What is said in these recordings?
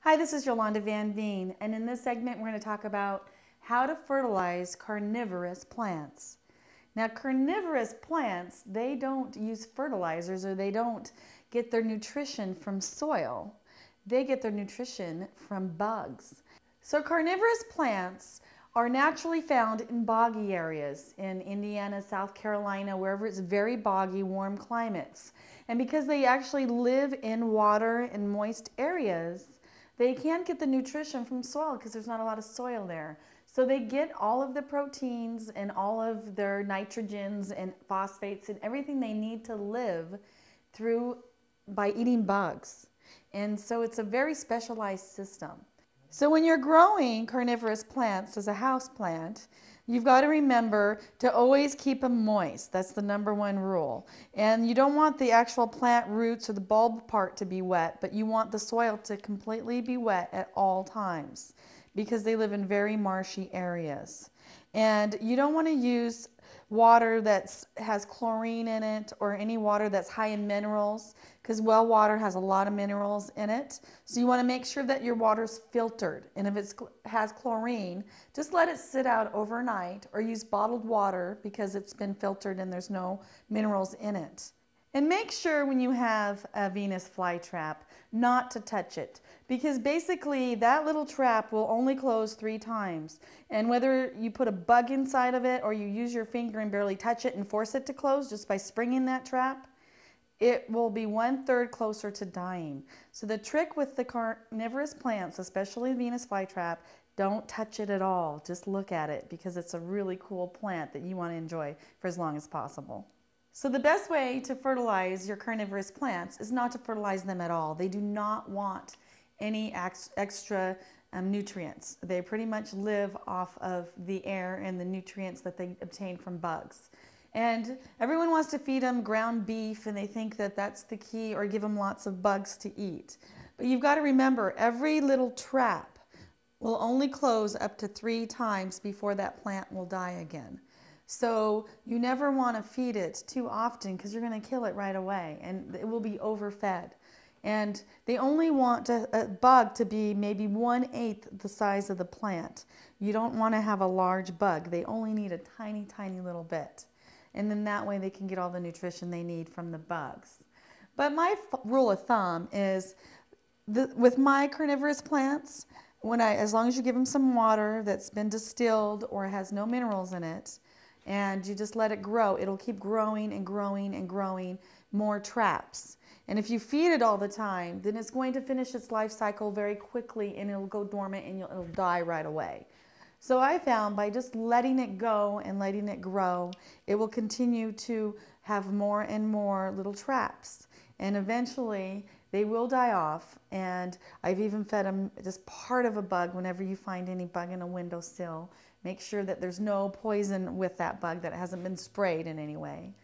Hi, this is Yolanda Vanveen, and in this segment we're going to talk about how to fertilize carnivorous plants. Now, carnivorous plants, they don't use fertilizers, or they don't get their nutrition from soil. They get their nutrition from bugs. So carnivorous plants are naturally found in boggy areas in Indiana, South Carolina, wherever it's very boggy, warm climates. And because they actually live in water and moist areas, they can't get the nutrition from soil because there's not a lot of soil there. So they get all of the proteins and all of their nitrogens and phosphates and everything they need to live through by eating bugs. And so it's a very specialized system. So when you're growing carnivorous plants as a house plant, you've got to remember to always keep them moist. That's the #1 rule. And you don't want the actual plant roots or the bulb part to be wet, but you want the soil to completely be wet at all times because they live in very marshy areas. And you don't want to use water that has chlorine in it or any water that's high in minerals, because well water has a lot of minerals in it. So you want to make sure that your water's filtered. And if it has chlorine, just let it sit out overnight or use bottled water because it's been filtered and there's no minerals in it. And make sure when you have a Venus flytrap not to touch it, because basically that little trap will only close 3 times. And whether you put a bug inside of it or you use your finger and barely touch it and force it to close just by springing that trap, it will be 1/3 closer to dying. So the trick with the carnivorous plants, especially Venus flytrap, don't touch it at all. Just look at it because it's a really cool plant that you want to enjoy for as long as possible. So the best way to fertilize your carnivorous plants is not to fertilize them at all. They do not want any extra nutrients. They pretty much live off of the air and the nutrients that they obtain from bugs. And everyone wants to feed them ground beef and they think that that's the key, or give them lots of bugs to eat. But you've got to remember, every little trap will only close up to 3 times before that plant will die again. So you never want to feed it too often because you're going to kill it right away and it will be overfed. And they only want a bug to be maybe 1/8 the size of the plant. You don't want to have a large bug. They only need a tiny, tiny little bit. And then that way they can get all the nutrition they need from the bugs. But my rule of thumb is with my carnivorous plants, as long as you give them some water that's been distilled or has no minerals in it, and you just let it grow, it'll keep growing and growing and growing more traps. And if you feed it all the time, then it's going to finish its life cycle very quickly and it'll go dormant and it'll die right away. So I found by just letting it go and letting it grow, it will continue to have more and more little traps. And eventually they will die off. And I've even fed them just part of a bug whenever you find any bug in a windowsill. Make sure that there's no poison with that bug, that it hasn't been sprayed in any way.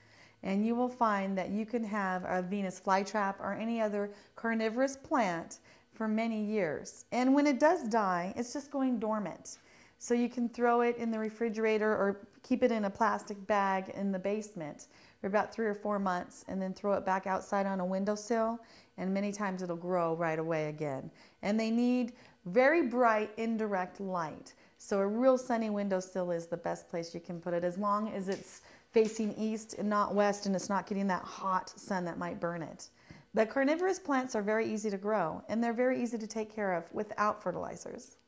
And you will find that you can have a Venus flytrap or any other carnivorous plant for many years. And when it does die, it's just going dormant. So you can throw it in the refrigerator or keep it in a plastic bag in the basement for about 3 or 4 months and then throw it back outside on a windowsill, and many times it'll grow right away again. And they need very bright indirect light. So a real sunny windowsill is the best place you can put it, as long as it's facing east and not west and it's not getting that hot sun that might burn it. The carnivorous plants are very easy to grow and they're very easy to take care of without fertilizers.